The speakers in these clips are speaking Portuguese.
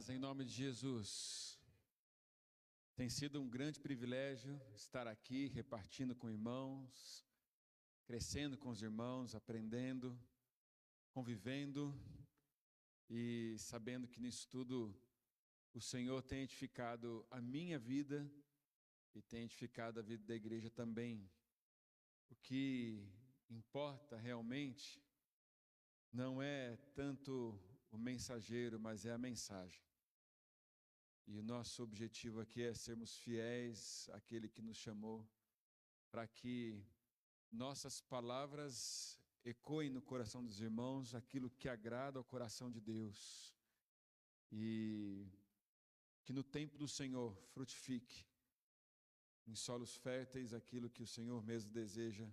paz em nome de Jesus. Tem sido um grande privilégio estar aqui repartindo com irmãos, crescendo com os irmãos, aprendendo, convivendo e sabendo que nisso tudo o Senhor tem edificado a minha vida e tem edificado a vida da igreja também. O que importa realmente não é tanto o mensageiro, mas é a mensagem. E o nosso objetivo aqui é sermos fiéis àquele que nos chamou, para que nossas palavras ecoem no coração dos irmãos aquilo que agrada ao coração de Deus. E que no tempo do Senhor frutifique em solos férteis aquilo que o Senhor mesmo deseja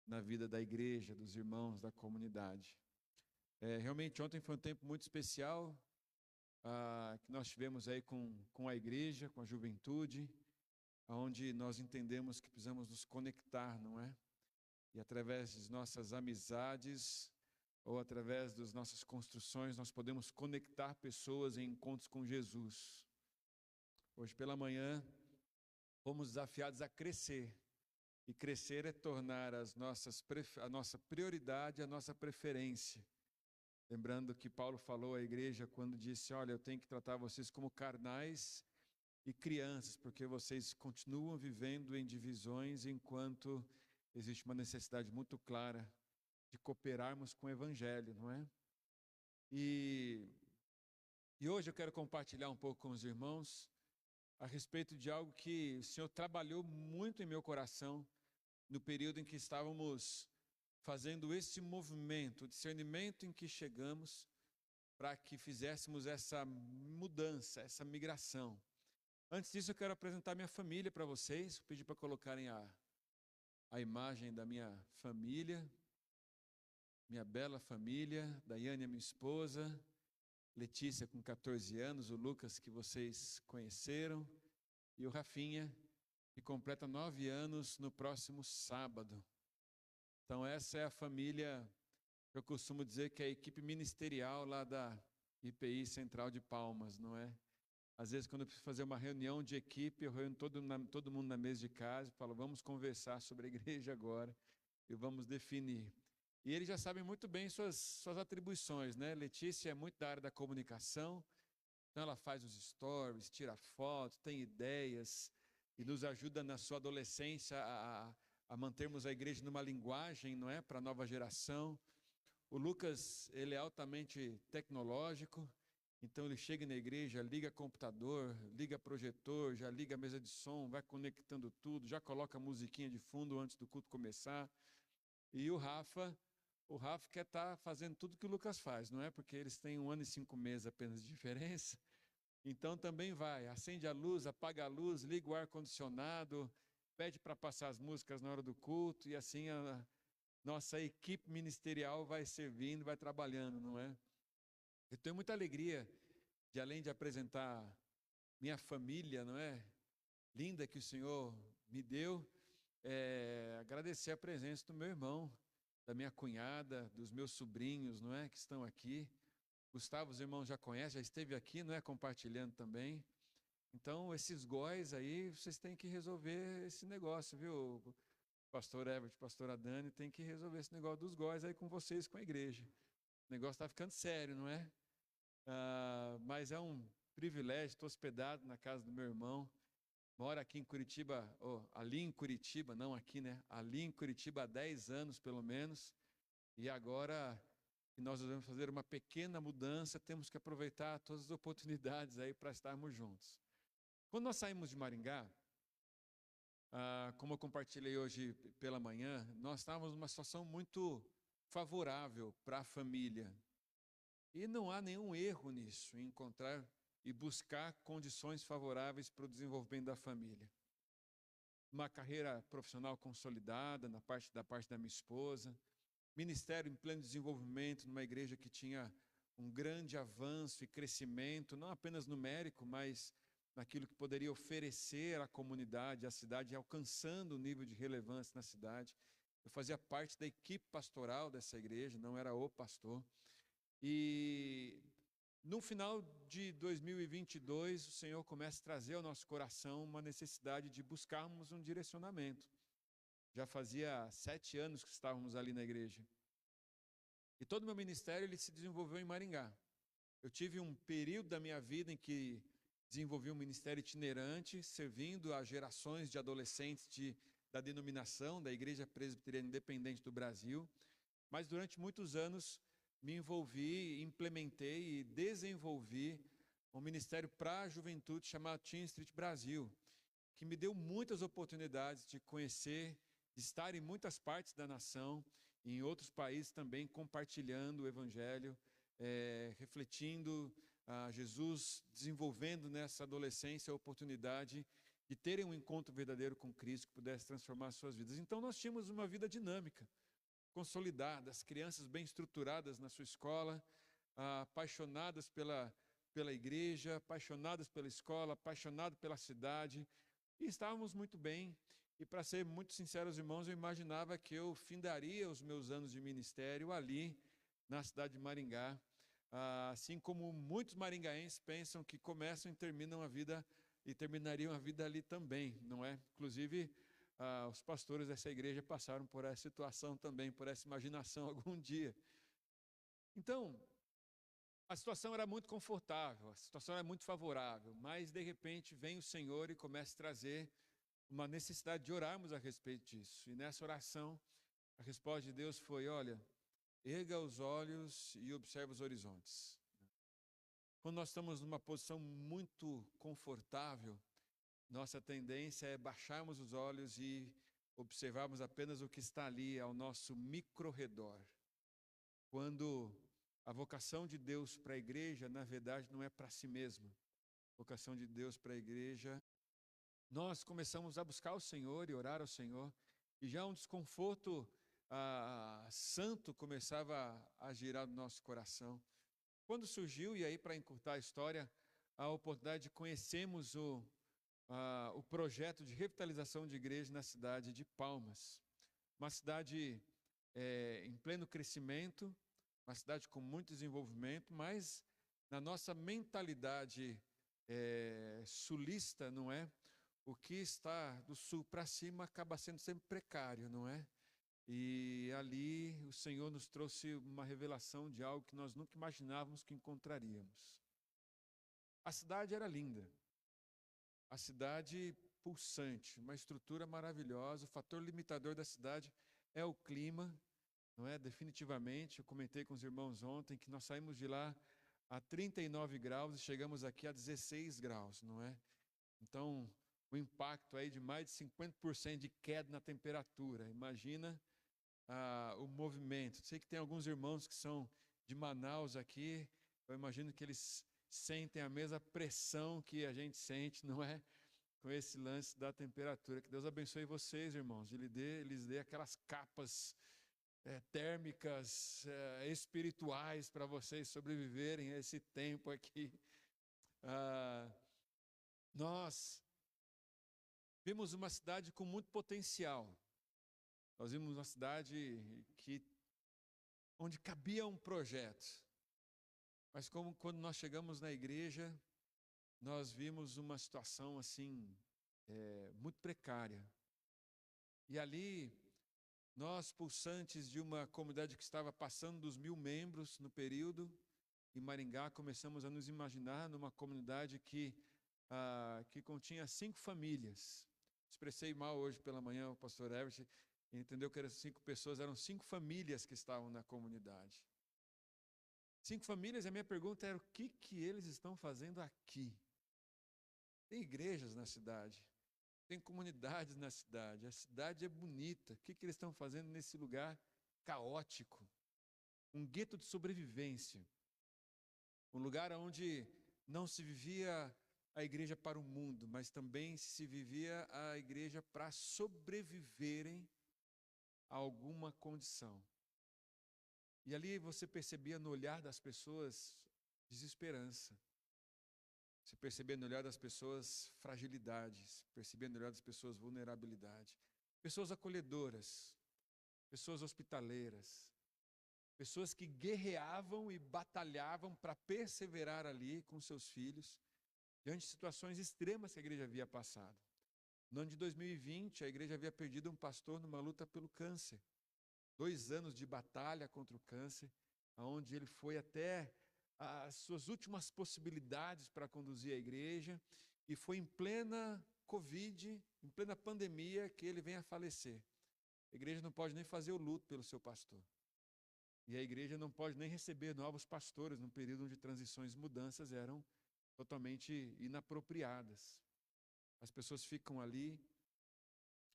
na vida da igreja, dos irmãos, da comunidade. Realmente ontem foi um tempo muito especial que nós tivemos aí com a igreja, com a juventude, onde nós entendemos que precisamos nos conectar, não é? E através de nossas amizades ou através das nossas construções, nós podemos conectar pessoas em encontros com Jesus. Hoje pela manhã, fomos desafiados a crescer. E crescer é tornar a nossa prioridade, a nossa preferência. Lembrando que Paulo falou à igreja quando disse: olha, eu tenho que tratar vocês como carnais e crianças, porque vocês continuam vivendo em divisões, enquanto existe uma necessidade muito clara de cooperarmos com o Evangelho, não é? E hoje eu quero compartilhar um pouco com os irmãos a respeito de algo que o Senhor trabalhou muito em meu coração no período em que estávamos fazendo esse movimento, o discernimento em que chegamos para que fizéssemos essa mudança, essa migração. Antes disso, eu quero apresentar minha família para vocês. Vou pedir para colocarem a imagem da minha família, minha bela família, Daiane, minha esposa, Letícia com 14 anos, o Lucas que vocês conheceram, e o Rafinha, que completa 9 anos no próximo sábado. Então essa é a família, eu costumo dizer que é a equipe ministerial lá da IPI Central de Palmas, não é? Às vezes quando eu preciso fazer uma reunião de equipe, eu reúno todo mundo na mesa de casa e falo: vamos conversar sobre a igreja agora e vamos definir. E eles já sabem muito bem suas atribuições, né? Letícia é muito da área da comunicação, então ela faz os stories, tira fotos, tem ideias e nos ajuda na sua adolescência a mantermos a igreja numa linguagem, não é, para a nova geração. O Lucas, ele é altamente tecnológico, então ele chega na igreja, liga computador, liga projetor, já liga a mesa de som, vai conectando tudo, já coloca a musiquinha de fundo antes do culto começar. E o Rafa quer estar fazendo tudo que o Lucas faz, não é? Porque eles têm 1 ano e 5 meses apenas de diferença. Então também vai, acende a luz, apaga a luz, liga o ar-condicionado, pede para passar as músicas na hora do culto, e assim a nossa equipe ministerial vai servindo, vai trabalhando, não é? Eu tenho muita alegria de, além de apresentar minha família, não é? Linda que o Senhor me deu, agradecer a presença do meu irmão, da minha cunhada, dos meus sobrinhos, não é? Que estão aqui. Gustavo, os irmãos já conhecem, já esteve aqui, não é? Compartilhando também. Então, esses góis aí, vocês têm que resolver esse negócio, viu? Pastor Everett, pastora Dani, tem que resolver esse negócio dos góis aí com vocês, com a igreja. O negócio está ficando sério, não é? Mas é um privilégio, estou hospedado na casa do meu irmão. Moro aqui em Curitiba, ali em Curitiba, não aqui, né? Ali em Curitiba há 10 anos, pelo menos. E agora que nós vamos fazer uma pequena mudança, temos que aproveitar todas as oportunidades aí para estarmos juntos. Quando nós saímos de Maringá, como eu compartilhei hoje pela manhã, nós estávamos numa situação muito favorável para a família. E não há nenhum erro nisso, em encontrar e buscar condições favoráveis para o desenvolvimento da família. Uma carreira profissional consolidada da parte da minha esposa, ministério em pleno desenvolvimento, numa igreja que tinha um grande avanço e crescimento, não apenas numérico, mas naquilo que poderia oferecer à comunidade, à cidade, alcançando um nível de relevância na cidade. Eu fazia parte da equipe pastoral dessa igreja, não era o pastor. E No final de 2022, o Senhor começa a trazer ao nosso coração uma necessidade de buscarmos um direcionamento. Já fazia 7 anos que estávamos ali na igreja. E todo o meu ministério ele se desenvolveu em Maringá. Eu tive um período da minha vida em que desenvolvi um ministério itinerante, servindo a gerações de adolescentes da denominação, da Igreja Presbiteriana Independente do Brasil. Mas durante muitos anos me envolvi, implementei e desenvolvi um ministério para a juventude chamado Teen Street Brasil, que me deu muitas oportunidades de conhecer, de estar em muitas partes da nação, e em outros países também, compartilhando o Evangelho, refletindo a Jesus, desenvolvendo nessa adolescência a oportunidade de terem um encontro verdadeiro com Cristo, que pudesse transformar as suas vidas. Então nós tínhamos uma vida dinâmica, consolidada, as crianças bem estruturadas na sua escola, apaixonadas pela igreja, apaixonadas pela escola, apaixonadas pela cidade, e estávamos muito bem. E para ser muito sincero aos irmãos, eu imaginava que eu findaria os meus anos de ministério ali na cidade de Maringá, assim como muitos maringaenses pensam que começam e terminam a vida e terminariam a vida ali também, não é? Inclusive, os pastores dessa igreja passaram por essa situação também, por essa imaginação algum dia. Então, a situação era muito confortável, a situação era muito favorável, mas de repente vem o Senhor e começa a trazer uma necessidade de orarmos a respeito disso. E nessa oração, a resposta de Deus foi: olha, erga os olhos e observa os horizontes. Quando nós estamos numa posição muito confortável, nossa tendência é baixarmos os olhos e observarmos apenas o que está ali ao nosso micro-redor. Quando a vocação de Deus para a igreja, na verdade, não é para si mesma. A vocação de Deus para a igreja, nós começamos a buscar o Senhor e orar ao Senhor, e já um desconforto santo começava a girar no nosso coração. Quando surgiu, e aí para encurtar a história, a oportunidade de conhecermos o projeto de revitalização de igreja na cidade de Palmas. Uma cidade em pleno crescimento, uma cidade com muito desenvolvimento, mas na nossa mentalidade sulista, não é? O que está do sul para cima acaba sendo sempre precário, não é? E ali o Senhor nos trouxe uma revelação de algo que nós nunca imaginávamos que encontraríamos. A cidade era linda, a cidade pulsante, uma estrutura maravilhosa. O fator limitador da cidade é o clima, não é? Definitivamente, eu comentei com os irmãos ontem que nós saímos de lá a 39 graus e chegamos aqui a 16 graus, não é? Então, o impacto aí de mais de 50% de queda na temperatura. Imagina o movimento. Sei que tem alguns irmãos que são de Manaus aqui, eu imagino que eles sentem a mesma pressão que a gente sente, não é? Com esse lance da temperatura. Que Deus abençoe vocês, irmãos, e lhes dê aquelas capas térmicas, espirituais, para vocês sobreviverem a esse tempo aqui. Nós vimos uma cidade com muito potencial. Nós vimos uma cidade onde cabia um projeto. Mas como quando nós chegamos na igreja, nós vimos uma situação assim, muito precária. E ali, nós, pulsantes de uma comunidade que estava passando dos 1000 membros no período, em Maringá, começamos a nos imaginar numa comunidade que continha 5 famílias. Expressei mal hoje pela manhã o pastor Everett, entendeu que eram 5 pessoas, eram 5 famílias que estavam na comunidade. 5 famílias, e a minha pergunta era: o que eles estão fazendo aqui? Tem igrejas na cidade, tem comunidades na cidade, a cidade é bonita, o que eles estão fazendo nesse lugar caótico? Um gueto de sobrevivência, um lugar onde não se vivia a igreja para o mundo, mas também se vivia a igreja para sobreviverem a alguma condição. E ali você percebia no olhar das pessoas desesperança. Você percebia no olhar das pessoas fragilidades, percebia no olhar das pessoas vulnerabilidade. Pessoas acolhedoras, pessoas hospitaleiras, Pessoas que guerreavam e batalhavam para perseverar ali com seus filhos, diante de situações extremas que a igreja havia passado. No ano de 2020, a igreja havia perdido um pastor numa luta pelo câncer. 2 anos de batalha contra o câncer, onde ele foi até as suas últimas possibilidades para conduzir a igreja, e foi em plena Covid, em plena pandemia, que ele vem a falecer. A igreja não pode nem fazer o luto pelo seu pastor. E a igreja não pode nem receber novos pastores num período onde transições e mudanças eram totalmente inapropriadas. As pessoas ficam ali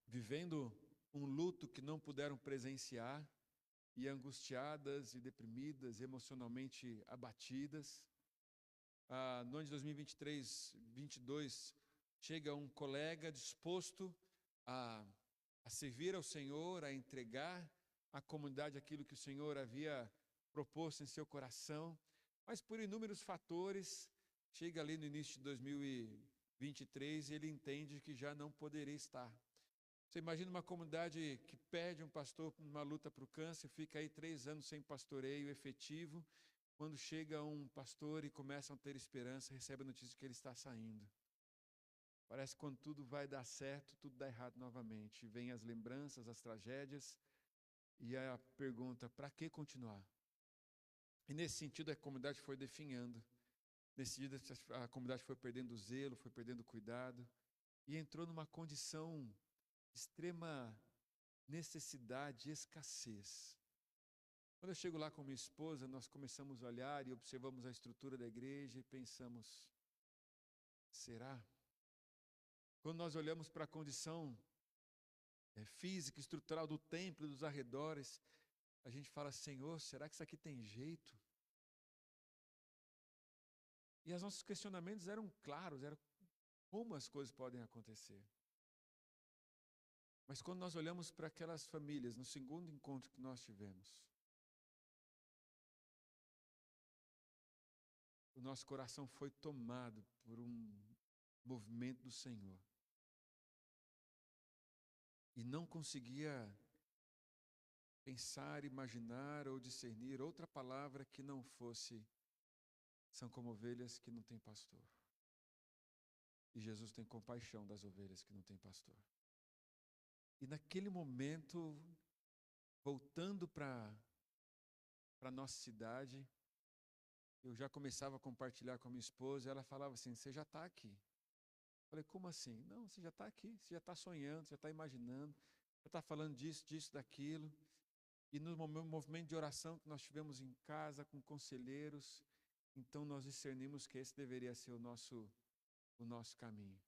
vivendo um luto que não puderam presenciar, e angustiadas e deprimidas, emocionalmente abatidas. No ano de 2023, 22, chega um colega disposto a servir ao Senhor, a entregar à comunidade aquilo que o Senhor havia proposto em seu coração, mas por inúmeros fatores, chega ali no início de 2023 e ele entende que já não poderia estar. Você imagina uma comunidade que perde um pastor numa luta para o câncer, fica aí 3 anos sem pastoreio efetivo, quando chega um pastor e começam a ter esperança, recebe a notícia de que ele está saindo. Parece que quando tudo vai dar certo, tudo dá errado novamente. Vêm as lembranças, as tragédias, e a pergunta, para que continuar? E nesse sentido a comunidade foi definhando. Nesse sentido a comunidade foi perdendo o zelo, foi perdendo o cuidado, e entrou numa condição de extrema necessidade e escassez. Quando eu chego lá com minha esposa, nós começamos a olhar e observamos a estrutura da igreja e pensamos, será? Quando nós olhamos para a condição física, estrutural do templo e dos arredores, a gente fala, Senhor, será que isso aqui tem jeito? E os nossos questionamentos eram claros, eram como as coisas podem acontecer. Mas quando nós olhamos para aquelas famílias, no segundo encontro que nós tivemos, o nosso coração foi tomado por um movimento do Senhor. E não conseguia pensar, imaginar ou discernir outra palavra que não fosse são como ovelhas que não têm pastor. E Jesus tem compaixão das ovelhas que não têm pastor. E naquele momento, voltando para a nossa cidade, eu já começava a compartilhar com a minha esposa, e ela falava assim, você já está aqui. Eu falei, como assim? Não, você já está aqui, você já está sonhando, você já está imaginando, já está falando disso, disso, daquilo. E no movimento de oração que nós tivemos em casa, com conselheiros, então nós discernimos que esse deveria ser o nosso caminho.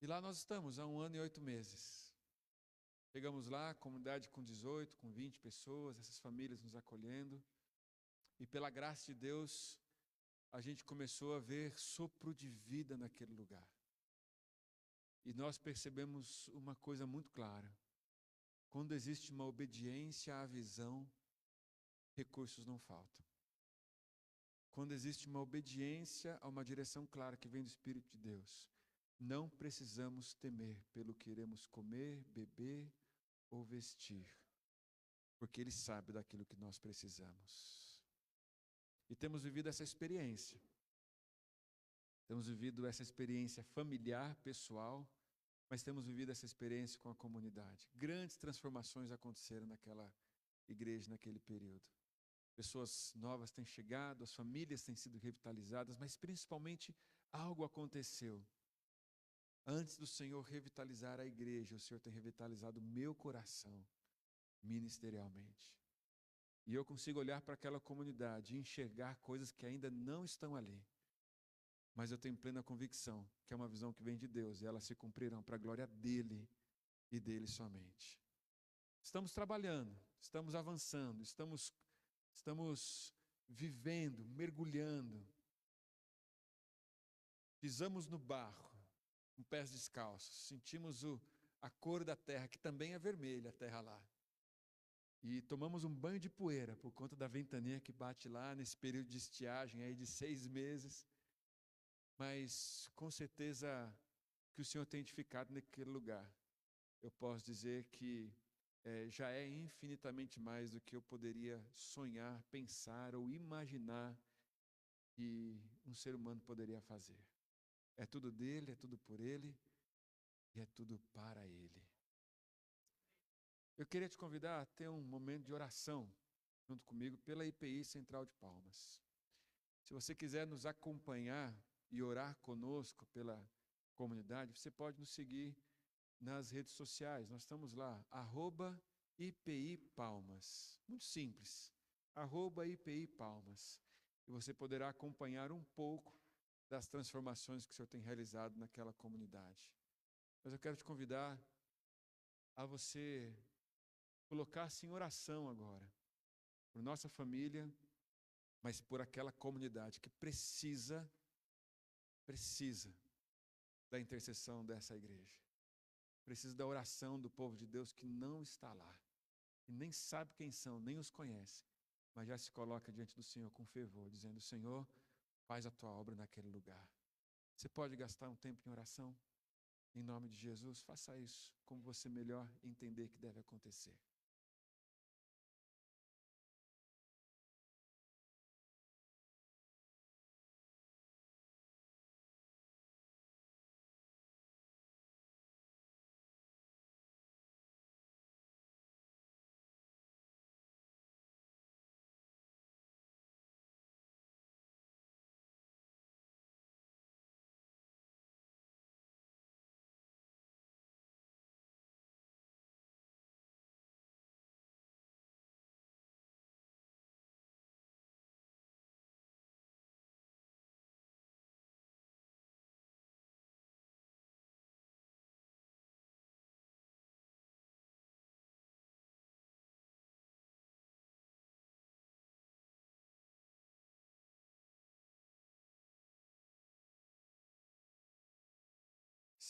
E lá nós estamos, há 1 ano e 8 meses. Chegamos lá, comunidade com 18, com 20 pessoas, essas famílias nos acolhendo. E pela graça de Deus, a gente começou a ver sopro de vida naquele lugar. E nós percebemos uma coisa muito clara. Quando existe uma obediência à visão, recursos não faltam. Quando existe uma obediência a uma direção clara que vem do Espírito de Deus, não precisamos temer pelo que iremos comer, beber ou vestir, porque Ele sabe daquilo que nós precisamos. E temos vivido essa experiência. Temos vivido essa experiência familiar, pessoal, mas temos vivido essa experiência com a comunidade. Grandes transformações aconteceram naquela igreja, naquele período. Pessoas novas têm chegado, as famílias têm sido revitalizadas, mas principalmente algo aconteceu. Antes do Senhor revitalizar a igreja, o Senhor tem revitalizado o meu coração ministerialmente. E eu consigo olhar para aquela comunidade e enxergar coisas que ainda não estão ali. Mas eu tenho plena convicção que é uma visão que vem de Deus e elas se cumprirão para a glória dEle e dEle somente. Estamos trabalhando, estamos avançando, estamos vivendo, mergulhando. Pisamos no barro, com pés descalços, sentimos a cor da terra, que também é vermelha, a terra lá. E tomamos um banho de poeira, por conta da ventania que bate lá, nesse período de estiagem aí de 6 meses. Mas, com certeza, que o Senhor tem edificado naquele lugar. Eu posso dizer que já é infinitamente mais do que eu poderia sonhar, pensar ou imaginar que um ser humano poderia fazer. É tudo dele, é tudo por ele e é tudo para ele. Eu queria te convidar a ter um momento de oração junto comigo pela IPI Central de Palmas. Se você quiser nos acompanhar e orar conosco pela comunidade, você pode nos seguir nas redes sociais. Nós estamos lá, @IPI Palmas. Muito simples, @IPI Palmas. E você poderá acompanhar um pouco das transformações que o Senhor tem realizado naquela comunidade. Mas eu quero te convidar a você colocar-se em oração agora, por nossa família, mas por aquela comunidade que precisa da intercessão dessa igreja. Precisa da oração do povo de Deus que não está lá, e nem sabe quem são, nem os conhece, mas já se coloca diante do Senhor com fervor, dizendo: Senhor, faz a tua obra naquele lugar. Você pode gastar um tempo em oração? Em nome de Jesus, faça isso, como você melhor entender que deve acontecer.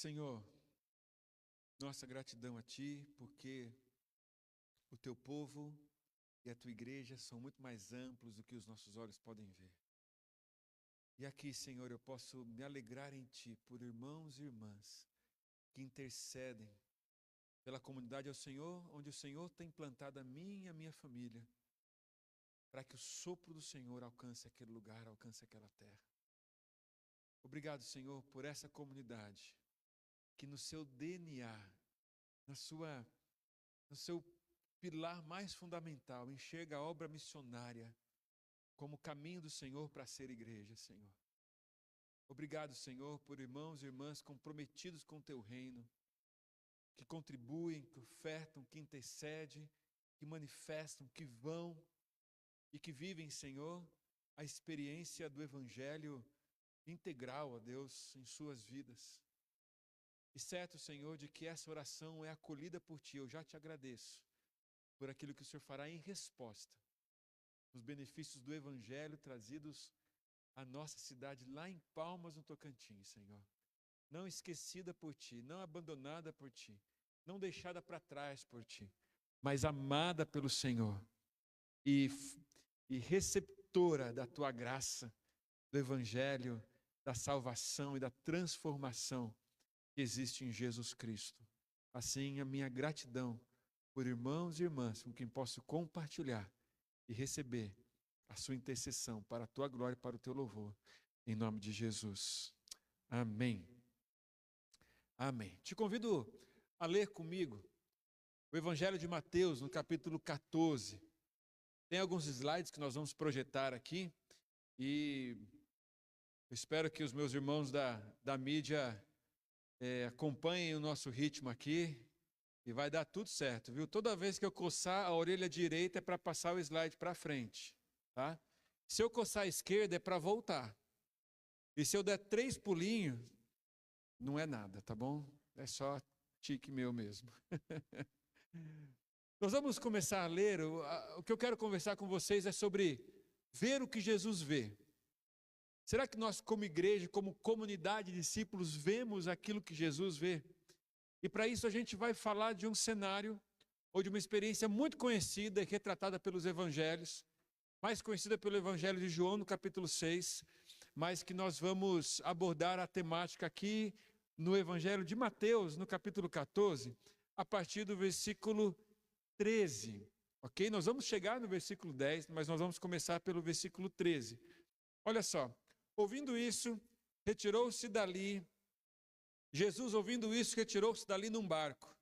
Senhor, nossa gratidão a Ti, porque o Teu povo e a Tua igreja são muito mais amplos do que os nossos olhos podem ver. E aqui, Senhor, eu posso me alegrar em Ti por irmãos e irmãs que intercedem pela comunidade ao Senhor, onde o Senhor tem plantado a mim e a minha família, para que o sopro do Senhor alcance aquele lugar, alcance aquela terra. Obrigado, Senhor, por essa comunidade que no seu DNA, no seu pilar mais fundamental, enxerga a obra missionária como caminho do Senhor para ser igreja, Senhor. Obrigado, Senhor, por irmãos e irmãs comprometidos com o Teu reino, que contribuem, que ofertam, que intercedem, que manifestam, que vão e que vivem, Senhor, a experiência do Evangelho integral, ó Deus, em suas vidas. E certo, Senhor, de que essa oração é acolhida por Ti, eu já te agradeço por aquilo que o Senhor fará em resposta, os benefícios do Evangelho trazidos à nossa cidade, lá em Palmas, no Tocantins, Senhor. Não esquecida por Ti, não abandonada por Ti, não deixada para trás por Ti, mas amada pelo Senhor e receptora da Tua graça, do Evangelho, da salvação e da transformação que existe em Jesus Cristo. Assim, a minha gratidão por irmãos e irmãs com quem posso compartilhar e receber a sua intercessão para a Tua glória e para o Teu louvor. Em nome de Jesus. Amém. Amém. Te convido a ler comigo o Evangelho de Mateus, no capítulo 14. Tem alguns slides que nós vamos projetar aqui e eu espero que os meus irmãos da mídia acompanhem o nosso ritmo aqui e vai dar tudo certo, viu? Toda vez que eu coçar a orelha direita é para passar o slide para frente, tá? Se eu coçar a esquerda é para voltar. E se eu der 3 pulinhos, não é nada, tá bom? É só tique meu mesmo. Nós vamos começar a ler, o que eu quero conversar com vocês é sobre ver o que Jesus vê. Será que nós, como igreja, como comunidade de discípulos, vemos aquilo que Jesus vê? E para isso a gente vai falar de um cenário ou de uma experiência muito conhecida e retratada pelos evangelhos, mais conhecida pelo Evangelho de João, no capítulo 6, mas que nós vamos abordar a temática aqui no Evangelho de Mateus, no capítulo 14, a partir do versículo 13, ok? Nós vamos chegar no versículo 10, mas nós vamos começar pelo versículo 13. Olha só, ouvindo isso, retirou-se dali. Jesus, ouvindo isso, retirou-se dali num barco,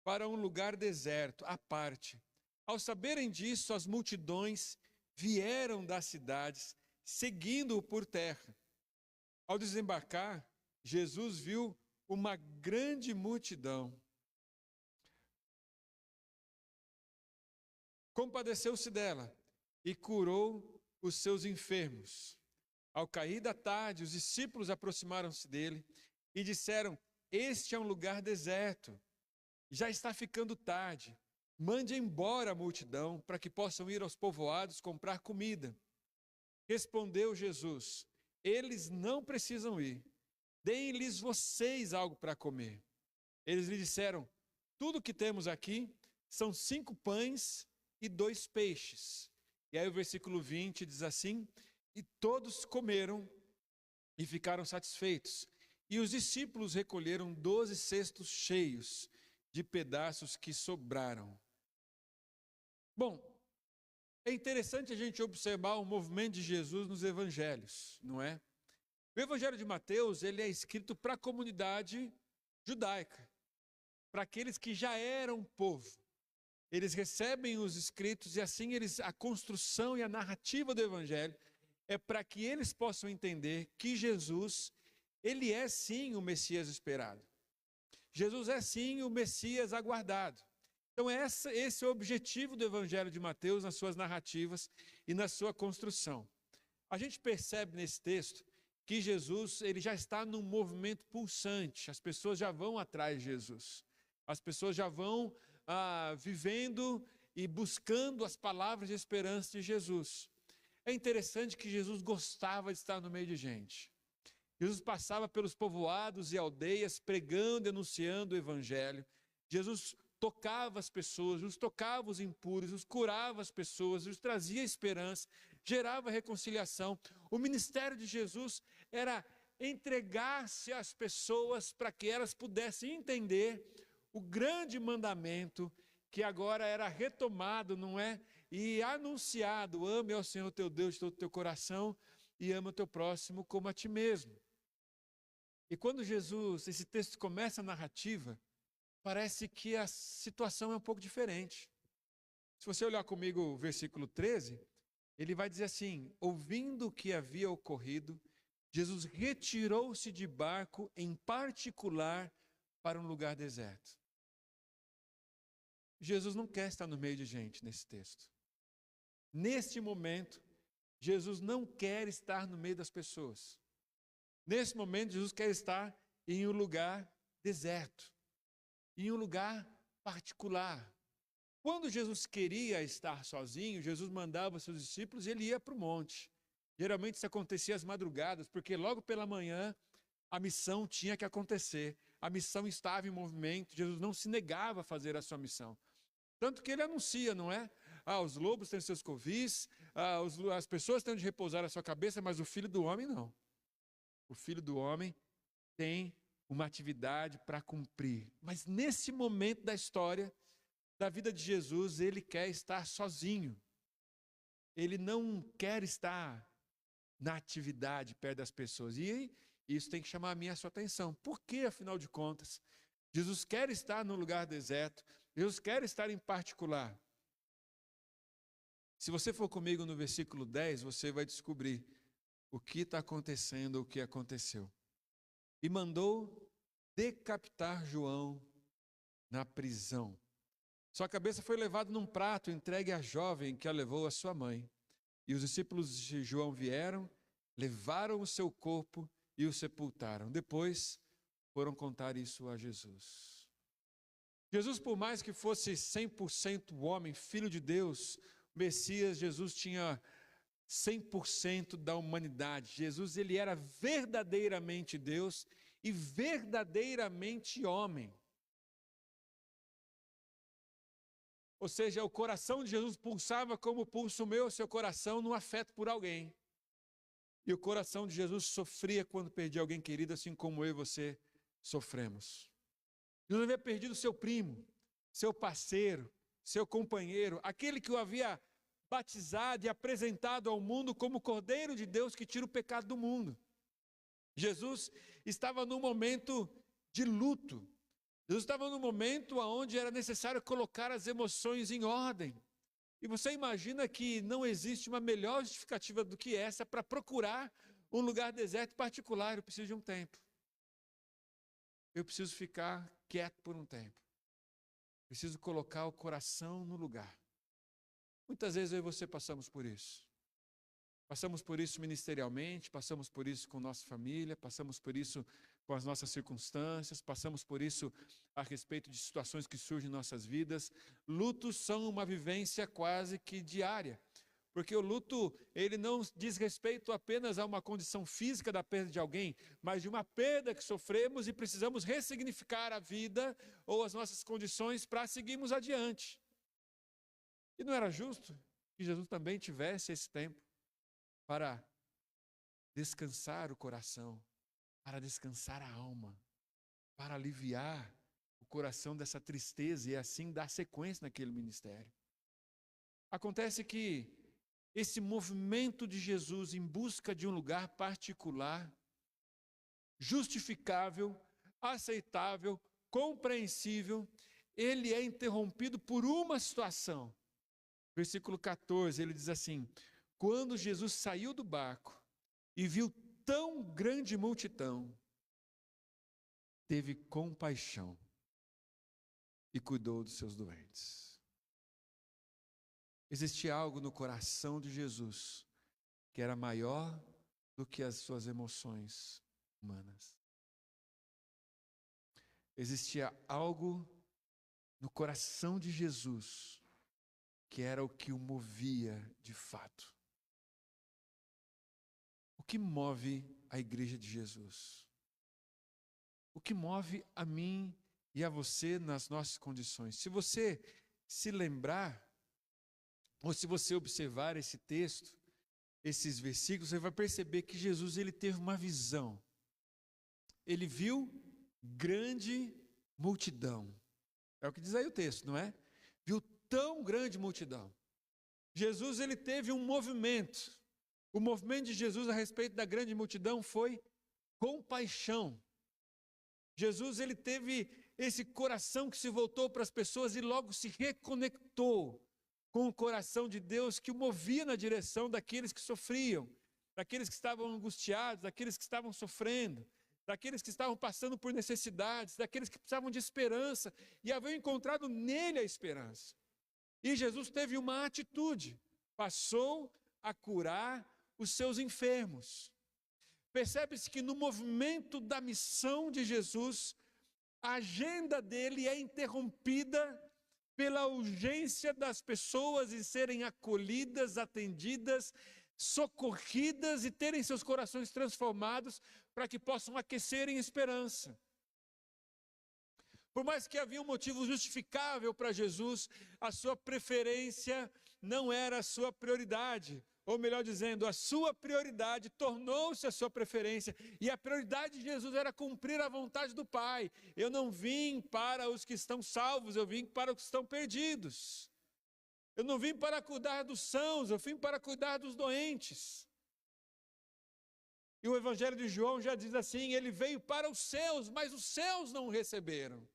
para um lugar deserto, à parte. Ao saberem disso, as multidões vieram das cidades, seguindo-o por terra. Ao desembarcar, Jesus viu uma grande multidão. Compadeceu-se dela e curou os seus enfermos. Ao cair da tarde, os discípulos aproximaram-se dele e disseram: este é um lugar deserto, já está ficando tarde. Mande embora a multidão para que possam ir aos povoados comprar comida. Respondeu Jesus: eles não precisam ir, deem-lhes vocês algo para comer. Eles lhe disseram: tudo que temos aqui são 5 pães e 2 peixes. E aí o versículo 20 diz assim: e todos comeram e ficaram satisfeitos. E os discípulos recolheram 12 cestos cheios de pedaços que sobraram. Bom, é interessante a gente observar o movimento de Jesus nos evangelhos, não é? O evangelho de Mateus, ele é escrito para a comunidade judaica, para aqueles que já eram povo. Eles recebem os escritos e assim a construção e a narrativa do evangelho é para que eles possam entender que Jesus, ele é sim o Messias esperado. Jesus é sim o Messias aguardado. Então esse é o objetivo do evangelho de Mateus nas suas narrativas e na sua construção. A gente percebe nesse texto que Jesus, ele já está num movimento pulsante. As pessoas já vão atrás de Jesus. As pessoas já vão vivendo e buscando as palavras de esperança de Jesus. É interessante que Jesus gostava de estar no meio de gente. Jesus passava pelos povoados e aldeias pregando e anunciando o evangelho. Jesus tocava as pessoas, Jesus tocava os impuros, Jesus curava as pessoas, Jesus trazia esperança, gerava reconciliação. O ministério de Jesus era entregar-se às pessoas para que elas pudessem entender o grande mandamento que agora era retomado, não é? E anunciado: ame ao Senhor teu Deus de todo o teu coração e ama o teu próximo como a ti mesmo. E quando esse texto começa a narrativa, parece que a situação é um pouco diferente. Se você olhar comigo o versículo 13, ele vai dizer assim: ouvindo o que havia ocorrido, Jesus retirou-se de barco em particular para um lugar deserto. Jesus não quer estar no meio de gente nesse texto. Neste momento, Jesus não quer estar no meio das pessoas. Nesse momento, Jesus quer estar em um lugar deserto, em um lugar particular. Quando Jesus queria estar sozinho, Jesus mandava seus discípulos e ele ia para o monte. Geralmente isso acontecia às madrugadas, porque logo pela manhã a missão tinha que acontecer. A missão estava em movimento, Jesus não se negava a fazer a sua missão. Tanto que ele anuncia, não é? Os lobos têm seus covis, as pessoas têm onde repousar a sua cabeça, mas o Filho do Homem não. O Filho do Homem tem uma atividade para cumprir. Mas nesse momento da história, da vida de Jesus, ele quer estar sozinho. Ele não quer estar na atividade perto das pessoas. E isso tem que chamar a minha e a sua atenção. Por que, afinal de contas, Jesus quer estar num lugar deserto? Jesus quer estar em particular. Se você for comigo no versículo 10, você vai descobrir o que está acontecendo, o que aconteceu. E mandou decapitar João na prisão. Sua cabeça foi levada num prato, entregue à jovem que a levou à sua mãe. E os discípulos de João vieram, levaram o seu corpo e o sepultaram. Depois foram contar isso a Jesus. Jesus, por mais que fosse 100% homem, filho de Deus, Messias, Jesus tinha 100% da humanidade. Jesus, ele era verdadeiramente Deus e verdadeiramente homem. Ou seja, o coração de Jesus pulsava como pulsa o meu, seu coração, no afeto por alguém. E o coração de Jesus sofria quando perdia alguém querido, assim como eu e você sofremos. Jesus havia perdido seu primo, seu parceiro, seu companheiro, aquele que o havia batizado e apresentado ao mundo como Cordeiro de Deus que tira o pecado do mundo. Jesus estava num momento de luto. Jesus estava num momento onde era necessário colocar as emoções em ordem. E você imagina que não existe uma melhor justificativa do que essa para procurar um lugar deserto particular. Eu preciso de um tempo. Eu preciso ficar quieto por um tempo. Preciso colocar o coração no lugar. Muitas vezes eu e você passamos por isso. Passamos por isso ministerialmente, passamos por isso com nossa família, passamos por isso com as nossas circunstâncias, passamos por isso a respeito de situações que surgem em nossas vidas. Lutos são uma vivência quase que diária, porque o luto, ele não diz respeito apenas a uma condição física da perda de alguém, mas de uma perda que sofremos e precisamos ressignificar a vida ou as nossas condições para seguirmos adiante. E não era justo que Jesus também tivesse esse tempo para descansar o coração, para descansar a alma, para aliviar o coração dessa tristeza e assim dar sequência naquele ministério. Acontece que esse movimento de Jesus em busca de um lugar particular, justificável, aceitável, compreensível, ele é interrompido por uma situação. Versículo 14, ele diz assim: quando Jesus saiu do barco e viu tão grande multidão, teve compaixão e cuidou dos seus doentes. Existia algo no coração de Jesus que era maior do que as suas emoções humanas. Existia algo no coração de Jesus que era o que o movia de fato. O que move a igreja de Jesus? O que move a mim e a você nas nossas condições? Se você se lembrar, ou se você observar esse texto, esses versículos, você vai perceber que Jesus ele teve uma visão. Ele viu grande multidão. É o que diz aí o texto, não é? Viu tão grande multidão. Jesus ele teve um movimento. O movimento de Jesus a respeito da grande multidão foi compaixão. Jesus ele teve esse coração que se voltou para as pessoas e logo se reconectou com o coração de Deus que o movia na direção daqueles que sofriam, daqueles que estavam angustiados, daqueles que estavam sofrendo, daqueles que estavam passando por necessidades, daqueles que precisavam de esperança e haviam encontrado nele a esperança. E Jesus teve uma atitude, passou a curar os seus enfermos. Percebe-se que no movimento da missão de Jesus, a agenda dele é interrompida pela urgência das pessoas em serem acolhidas, atendidas, socorridas e terem seus corações transformados para que possam aquecer em esperança. Por mais que havia um motivo justificável para Jesus, a sua preferência não era a sua prioridade. Ou melhor dizendo, a sua prioridade tornou-se a sua preferência. E a prioridade de Jesus era cumprir a vontade do Pai. Eu não vim para os que estão salvos, eu vim para os que estão perdidos. Eu não vim para cuidar dos sãos, eu vim para cuidar dos doentes. E o Evangelho de João já diz assim, ele veio para os seus, mas os seus não o receberam.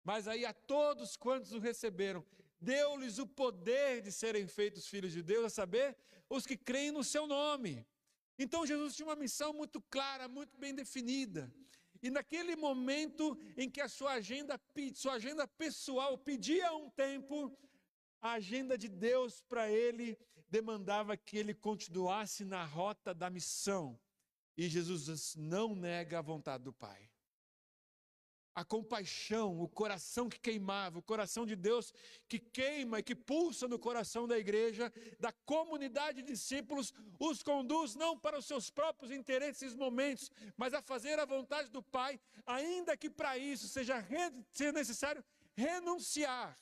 Mas aí a todos quantos o receberam, deu-lhes o poder de serem feitos filhos de Deus, a saber, os que creem no seu nome. Então Jesus tinha uma missão muito clara, muito bem definida. E naquele momento em que a sua agenda pessoal pedia um tempo, a agenda de Deus para ele demandava que ele continuasse na rota da missão. E Jesus não nega a vontade do Pai. A compaixão, o coração que queimava, o coração de Deus que queima e que pulsa no coração da igreja, da comunidade de discípulos, os conduz não para os seus próprios interesses e momentos, mas a fazer a vontade do Pai, ainda que para isso seja necessário renunciar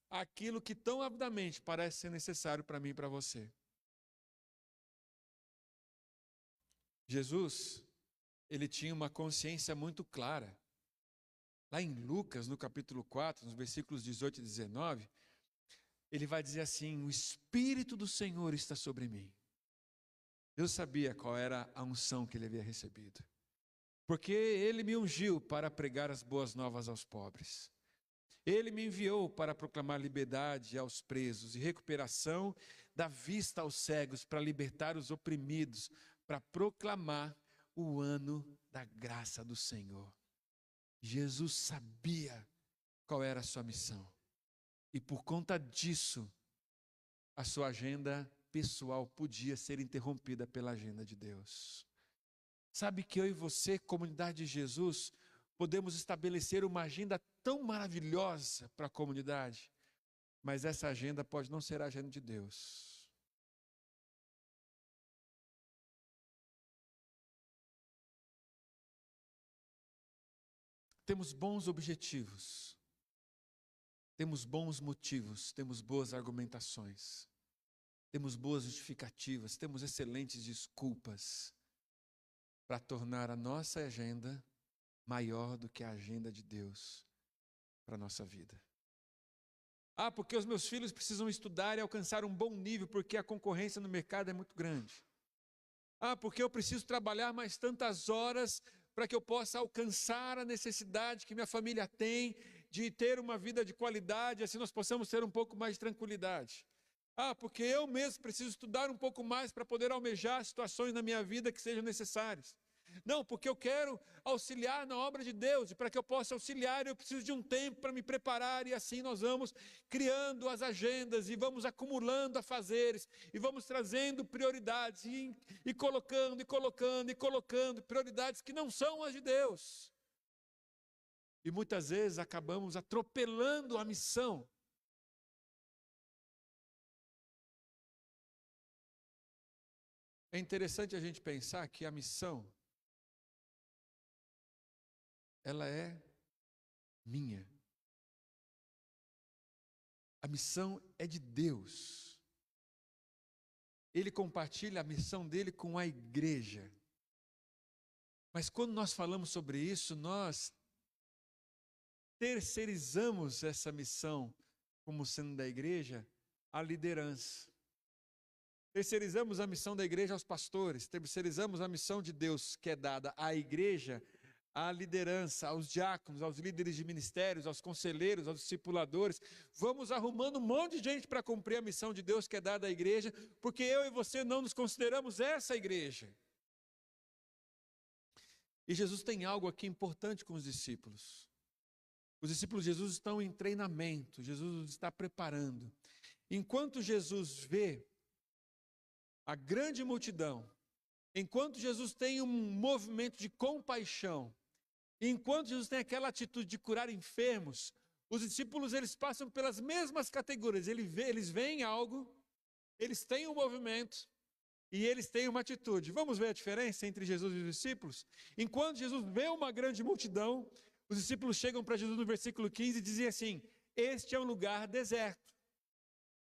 àquilo que tão avidamente parece ser necessário para mim e para você. Jesus, ele tinha uma consciência muito clara Lá em Lucas, no capítulo 4, nos versículos 18 e 19, ele vai dizer assim: o Espírito do Senhor está sobre mim. Deus sabia qual era a unção que ele havia recebido, porque ele me ungiu para pregar as boas novas aos pobres. Ele me enviou para proclamar liberdade aos presos e recuperação da vista aos cegos, para libertar os oprimidos, para proclamar o ano da graça do Senhor. Jesus sabia qual era a sua missão. E por conta disso, a sua agenda pessoal podia ser interrompida pela agenda de Deus. Sabe que eu e você, comunidade de Jesus, podemos estabelecer uma agenda tão maravilhosa para a comunidade, mas essa agenda pode não ser a agenda de Deus. Temos bons objetivos, temos bons motivos, temos boas argumentações, temos boas justificativas, temos excelentes desculpas para tornar a nossa agenda maior do que a agenda de Deus para a nossa vida. Ah, porque os meus filhos precisam estudar e alcançar um bom nível, porque a concorrência no mercado é muito grande. Ah, porque eu preciso trabalhar mais tantas horas para que eu possa alcançar a necessidade que minha família tem de ter uma vida de qualidade, assim nós possamos ter um pouco mais de tranquilidade. Ah, porque eu mesmo preciso estudar um pouco mais para poder almejar situações na minha vida que sejam necessárias. Não, porque eu quero auxiliar na obra de Deus, e para que eu possa auxiliar eu preciso de um tempo para me preparar, e assim nós vamos criando as agendas, e vamos acumulando afazeres, e vamos trazendo prioridades, e colocando prioridades que não são as de Deus. E muitas vezes acabamos atropelando a missão. É interessante a gente pensar que a missão, ela é minha. A missão é de Deus. Ele compartilha a missão dele com a igreja. Mas quando nós falamos sobre isso, nós terceirizamos essa missão como sendo da igreja à liderança. Terceirizamos a missão da igreja aos pastores, terceirizamos a missão de Deus que é dada à igreja, à liderança, aos diáconos, aos líderes de ministérios, aos conselheiros, aos discipuladores. Vamos arrumando um monte de gente para cumprir a missão de Deus que é dada à igreja, porque eu e você não nos consideramos essa igreja. E Jesus tem algo aqui importante com os discípulos. Os discípulos de Jesus estão em treinamento, Jesus os está preparando. Enquanto Jesus vê a grande multidão, enquanto Jesus tem um movimento de compaixão, enquanto Jesus tem aquela atitude de curar enfermos, os discípulos eles passam pelas mesmas categorias. Eles veem algo, eles têm um movimento e eles têm uma atitude. Vamos ver a diferença entre Jesus e os discípulos? Enquanto Jesus vê uma grande multidão, os discípulos chegam para Jesus no versículo 15 e dizem assim: este é um lugar deserto.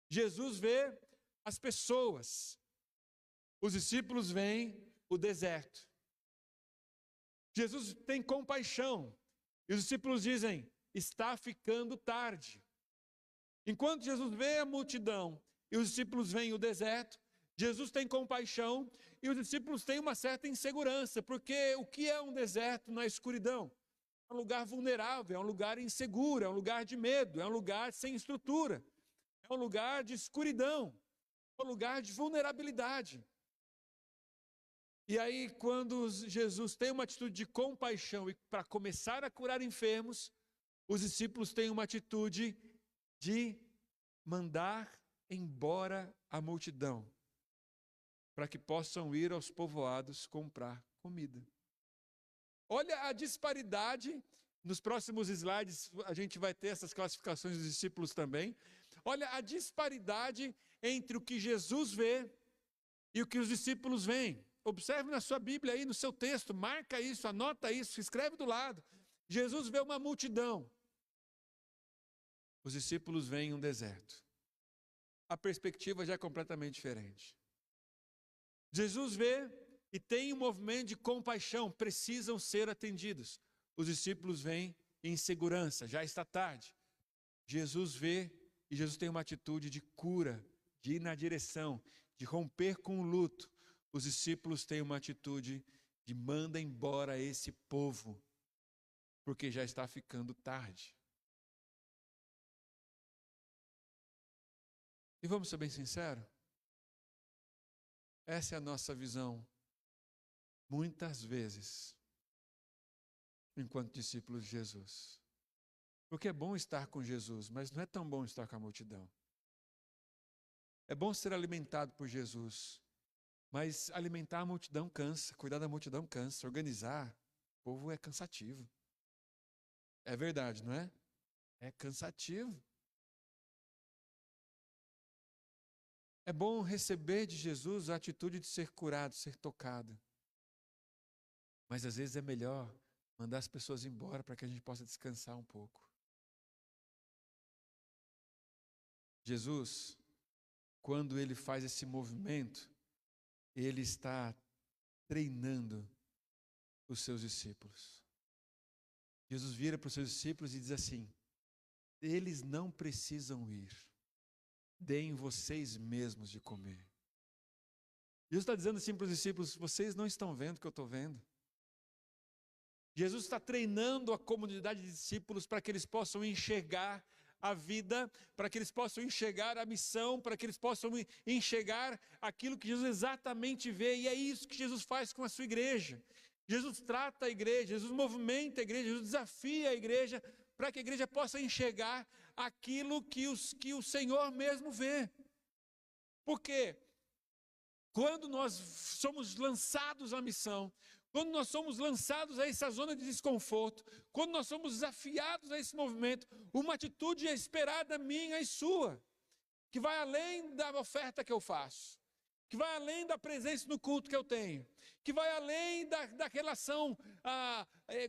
Jesus vê as pessoas, os discípulos veem o deserto. Jesus tem compaixão e os discípulos dizem: está ficando tarde. Enquanto Jesus vê a multidão e os discípulos veem o deserto, Jesus tem compaixão e os discípulos têm uma certa insegurança, porque o que é um deserto na escuridão? É um lugar vulnerável, é um lugar inseguro, é um lugar de medo, é um lugar sem estrutura, é um lugar de escuridão, é um lugar de vulnerabilidade. E aí, quando Jesus tem uma atitude de compaixão e para começar a curar enfermos, os discípulos têm uma atitude de mandar embora a multidão, para que possam ir aos povoados comprar comida. Olha a disparidade, nos próximos slides a gente vai ter essas classificações dos discípulos também. Olha a disparidade entre o que Jesus vê e o que os discípulos veem. Observe na sua Bíblia aí, no seu texto, marca isso, anota isso, escreve do lado. Jesus vê uma multidão. Os discípulos veem um deserto. A perspectiva já é completamente diferente. Jesus vê e tem um movimento de compaixão, precisam ser atendidos. Os discípulos veem em segurança, já está tarde. Jesus vê e Jesus tem uma atitude de cura, de ir na direção, de romper com o luto. Os discípulos têm uma atitude de manda embora esse povo, porque já está ficando tarde. E vamos ser bem sinceros, essa é a nossa visão, muitas vezes, enquanto discípulos de Jesus. Porque é bom estar com Jesus, mas não é tão bom estar com a multidão. É bom ser alimentado por Jesus, mas alimentar a multidão cansa, cuidar da multidão cansa, organizar o povo é cansativo. É verdade, não é? É cansativo. É bom receber de Jesus a atitude de ser curado, ser tocado. Mas às vezes é melhor mandar as pessoas embora para que a gente possa descansar um pouco. Jesus, quando ele faz esse movimento, ele está treinando os seus discípulos. Jesus vira para os seus discípulos e diz assim: eles não precisam ir, deem vocês mesmos de comer. Jesus está dizendo assim para os discípulos: vocês não estão vendo o que eu estou vendo. Jesus está treinando a comunidade de discípulos para que eles possam enxergar a vida, para que eles possam enxergar a missão, para que eles possam enxergar aquilo que Jesus exatamente vê. E é isso que Jesus faz com a sua igreja. Jesus trata a igreja, Jesus movimenta a igreja, Jesus desafia a igreja para que a igreja possa enxergar aquilo que o Senhor mesmo vê. Porque quando nós somos lançados à missão, quando nós somos lançados a essa zona de desconforto, quando nós somos desafiados a esse movimento, uma atitude é esperada minha e sua, que vai além da oferta que eu faço, que vai além da presença no culto que eu tenho, que vai além da relação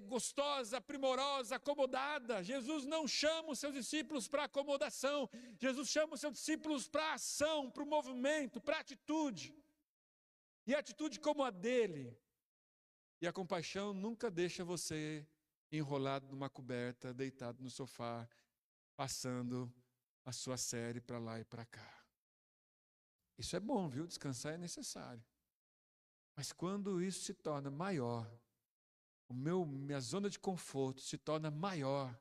gostosa, primorosa, acomodada. Jesus não chama os seus discípulos para acomodação, Jesus chama os seus discípulos para ação, para o movimento, para a atitude. E a atitude como a dele. E a compaixão nunca deixa você enrolado numa coberta, deitado no sofá, passando a sua série para lá e para cá. Isso é bom, viu? Descansar é necessário. Mas quando isso se torna maior, minha zona de conforto se torna maior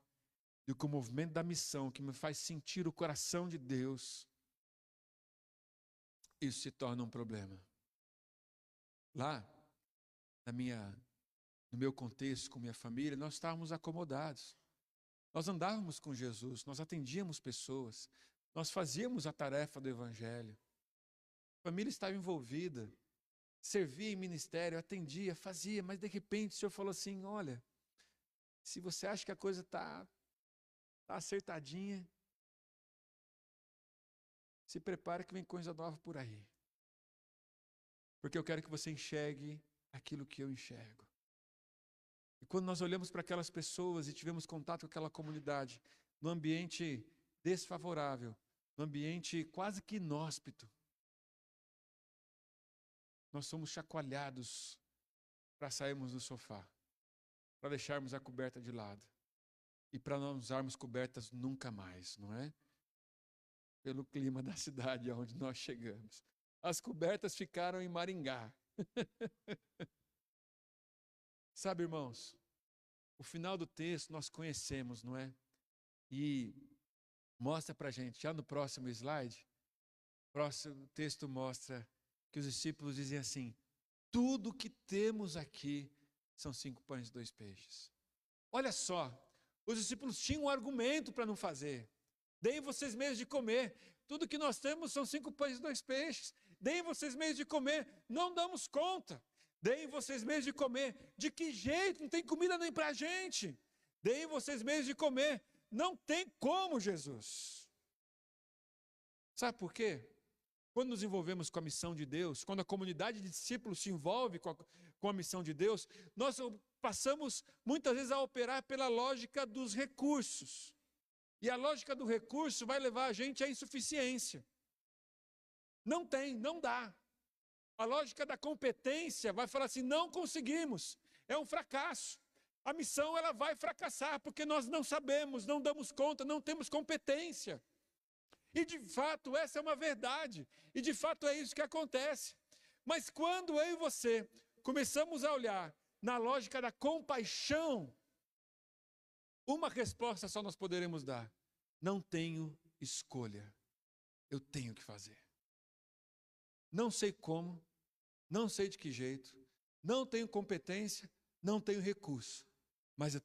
do que o movimento da missão, que me faz sentir o coração de Deus, isso se torna um problema. Lá, no meu contexto, com minha família, nós estávamos acomodados. Nós andávamos com Jesus, nós atendíamos pessoas, nós fazíamos a tarefa do Evangelho. A família estava envolvida, servia em ministério, atendia, fazia, mas de repente o Senhor falou assim: olha, se você acha que a coisa está acertadinha, se prepare que vem coisa nova por aí. Porque eu quero que você enxergue aquilo que eu enxergo. E quando nós olhamos para aquelas pessoas e tivemos contato com aquela comunidade, no ambiente desfavorável, no ambiente quase que inóspito, nós somos chacoalhados para sairmos do sofá, para deixarmos a coberta de lado e para não usarmos cobertas nunca mais, não é? Pelo clima da cidade aonde nós chegamos. As cobertas ficaram em Maringá. Sabe, irmãos, o final do texto nós conhecemos, não é? E mostra para a gente, já no próximo slide, o próximo texto mostra que os discípulos dizem assim: tudo que temos aqui são 5 pães e 2 peixes. Olha só, os discípulos tinham um argumento para não fazer. Deem vocês meios de comer. Tudo que nós temos são 5 pães e 2 peixes. Deem vocês meios de comer. Não damos conta. Deem vocês meios de comer. De que jeito? Não tem comida nem para a gente. Deem vocês meios de comer. Não tem como, Jesus. Sabe por quê? Quando nos envolvemos com a missão de Deus, quando a comunidade de discípulos se envolve com a missão de Deus, nós passamos muitas vezes a operar pela lógica dos recursos. E a lógica do recurso vai levar a gente à insuficiência. Não tem, não dá. A lógica da competência vai falar assim: não conseguimos, é um fracasso. A missão ela vai fracassar, porque nós não sabemos, não damos conta, não temos competência. E de fato essa é uma verdade, e de fato é isso que acontece. Mas quando eu e você começamos a olhar na lógica da compaixão, uma resposta só nós poderemos dar: não tenho escolha, eu tenho que fazer. Não sei como, não sei de que jeito, não tenho competência, não tenho recurso, mas a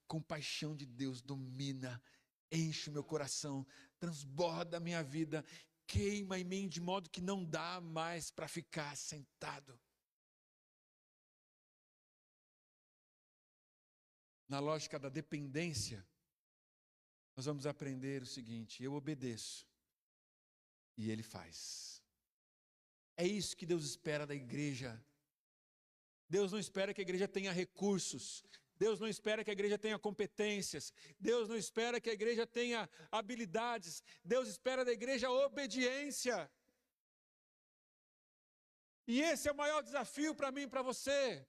compaixão de Deus domina, enche o meu coração, transborda a minha vida, queima em mim de modo que não dá mais para ficar sentado. Na lógica da dependência, nós vamos aprender o seguinte: eu obedeço e Ele faz. É isso que Deus espera da igreja. Deus não espera que a igreja tenha recursos. Deus não espera que a igreja tenha competências. Deus não espera que a igreja tenha habilidades. Deus espera da igreja obediência. E esse é o maior desafio para mim e para você.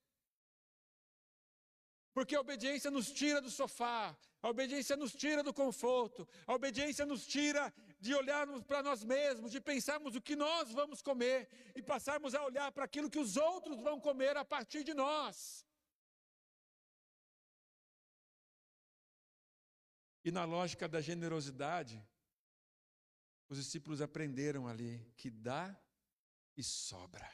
Porque a obediência nos tira do sofá, a obediência nos tira do conforto, a obediência nos tira de olharmos para nós mesmos, de pensarmos o que nós vamos comer e passarmos a olhar para aquilo que os outros vão comer a partir de nós. E na lógica da generosidade, os discípulos aprenderam ali que dá e sobra.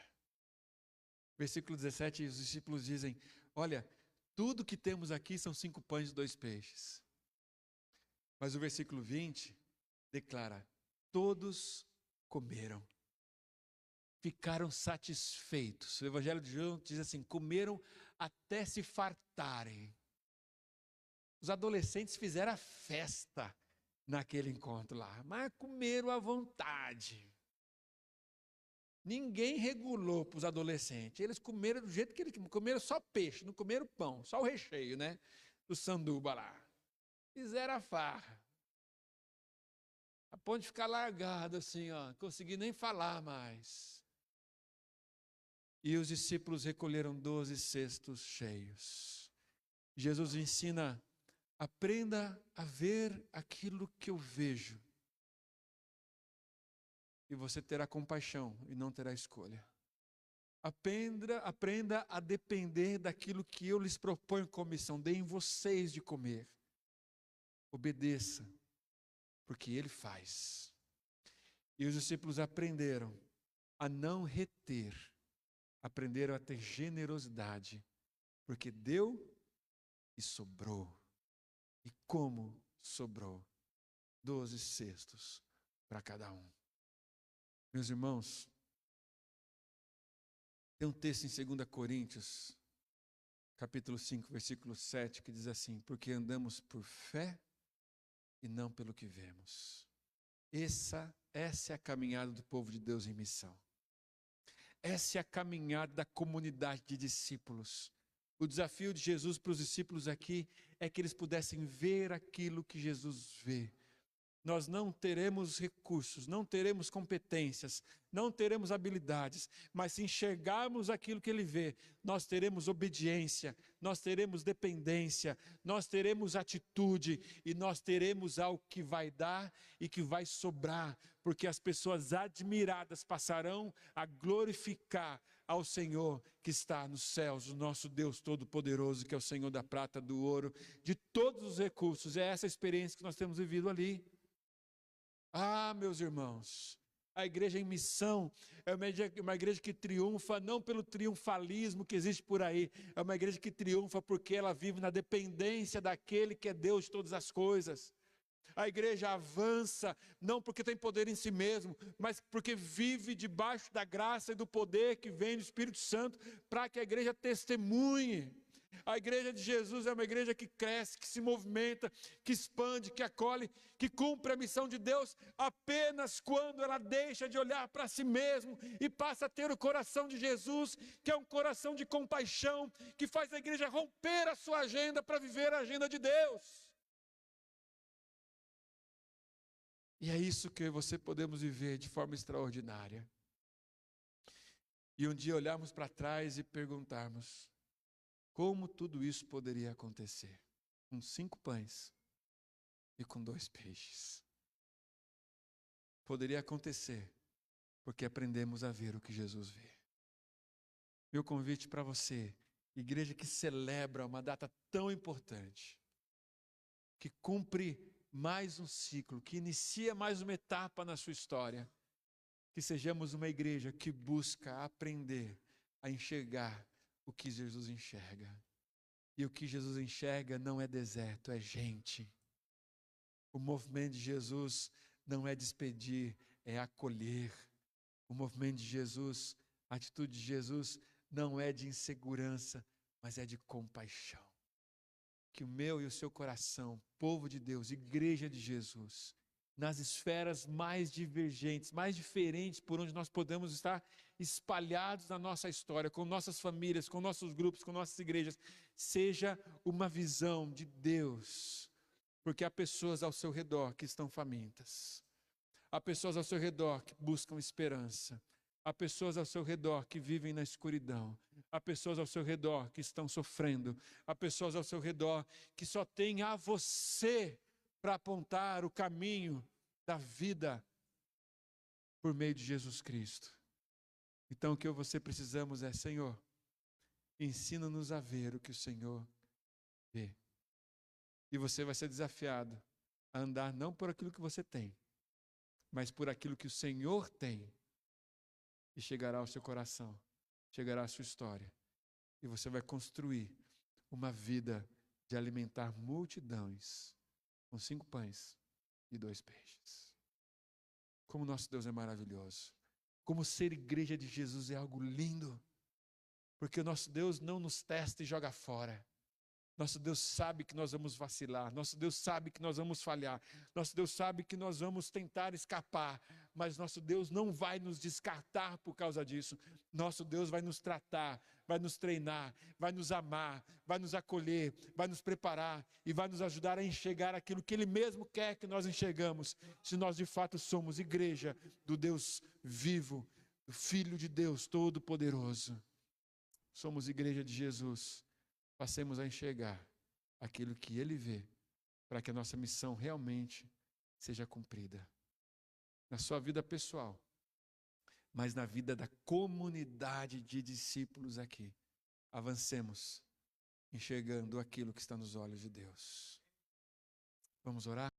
Versículo 17, os discípulos dizem: olha, tudo que temos aqui são 5 pães e 2 peixes. Mas o versículo 20 declara: todos comeram, ficaram satisfeitos. O Evangelho de João diz assim: comeram até se fartarem. Os adolescentes fizeram a festa naquele encontro lá, mas comeram à vontade. Ninguém regulou para os adolescentes. Eles comeram do jeito que eles comeram, só peixe, não comeram pão, só o recheio, né? Do sanduba lá. Fizeram a farra. A ponto de ficar largado assim, ó, não consegui nem falar mais. E os discípulos recolheram 12 cestos cheios. Jesus ensina: aprenda a ver aquilo que eu vejo. E você terá compaixão e não terá escolha. Aprenda a depender daquilo que eu lhes proponho como missão. Deem vocês de comer. Obedeça, porque Ele faz. E os discípulos aprenderam a não reter. Aprenderam a ter generosidade, porque deu e sobrou. E como sobrou? 12 cestos para cada um. Meus irmãos, tem um texto em 2 Coríntios, capítulo 5, versículo 7, que diz assim: porque andamos por fé e não pelo que vemos. Essa é a caminhada do povo de Deus em missão. Essa é a caminhada da comunidade de discípulos. O desafio de Jesus para os discípulos aqui é que eles pudessem ver aquilo que Jesus vê. Nós não teremos recursos, não teremos competências, não teremos habilidades, mas se enxergarmos aquilo que Ele vê, nós teremos obediência, nós teremos dependência, nós teremos atitude e nós teremos algo que vai dar e que vai sobrar, porque as pessoas admiradas passarão a glorificar ao Senhor que está nos céus, o nosso Deus Todo-Poderoso, que é o Senhor da prata, do ouro, de todos os recursos. É essa experiência que nós temos vivido ali. Ah, meus irmãos, a igreja em missão é uma igreja que triunfa não pelo triunfalismo que existe por aí, é uma igreja que triunfa porque ela vive na dependência daquele que é Deus de todas as coisas. A igreja avança não porque tem poder em si mesmo, mas porque vive debaixo da graça e do poder que vem do Espírito Santo para que a igreja testemunhe. A igreja de Jesus é uma igreja que cresce, que se movimenta, que expande, que acolhe, que cumpre a missão de Deus apenas quando ela deixa de olhar para si mesmo e passa a ter o coração de Jesus, que é um coração de compaixão, que faz a igreja romper a sua agenda para viver a agenda de Deus. E é isso que você podemos viver de forma extraordinária. E um dia olharmos para trás e perguntarmos: Como tudo isso poderia acontecer? Com 5 pães e com 2 peixes. Poderia acontecer porque aprendemos a ver o que Jesus vê. Meu convite para você, igreja que celebra uma data tão importante, que cumpre mais um ciclo, que inicia mais uma etapa na sua história, que sejamos uma igreja que busca aprender a enxergar o que Jesus enxerga. E o que Jesus enxerga não é deserto, é gente. O movimento de Jesus não é despedir, é acolher. O movimento de Jesus, a atitude de Jesus não é de insegurança, mas é de compaixão. Que o meu e o seu coração, povo de Deus, igreja de Jesus, nas esferas mais divergentes, mais diferentes por onde nós podemos estar espalhados na nossa história, com nossas famílias, com nossos grupos, com nossas igrejas, seja uma visão de Deus, porque há pessoas ao seu redor que estão famintas, há pessoas ao seu redor que buscam esperança, há pessoas ao seu redor que vivem na escuridão, há pessoas ao seu redor que estão sofrendo, há pessoas ao seu redor que só têm a você para apontar o caminho da vida por meio de Jesus Cristo. Então o que eu e você precisamos é: Senhor, ensina-nos a ver o que o Senhor vê. E você vai ser desafiado a andar não por aquilo que você tem, mas por aquilo que o Senhor tem. E chegará ao seu coração, chegará à sua história. E você vai construir uma vida de alimentar multidões com 5 pães e 2 peixes. Como nosso Deus é maravilhoso. Como ser igreja de Jesus é algo lindo. Porque o nosso Deus não nos testa e joga fora. Nosso Deus sabe que nós vamos vacilar, nosso Deus sabe que nós vamos falhar, nosso Deus sabe que nós vamos tentar escapar, mas nosso Deus não vai nos descartar por causa disso. Nosso Deus vai nos tratar, vai nos treinar, vai nos amar, vai nos acolher, vai nos preparar e vai nos ajudar a enxergar aquilo que Ele mesmo quer que nós enxergamos, se nós de fato somos igreja do Deus vivo, do Filho de Deus Todo-Poderoso. Somos igreja de Jesus. Passemos a enxergar aquilo que Ele vê, para que a nossa missão realmente seja cumprida. Na sua vida pessoal, mas na vida da comunidade de discípulos aqui. Avancemos, enxergando aquilo que está nos olhos de Deus. Vamos orar?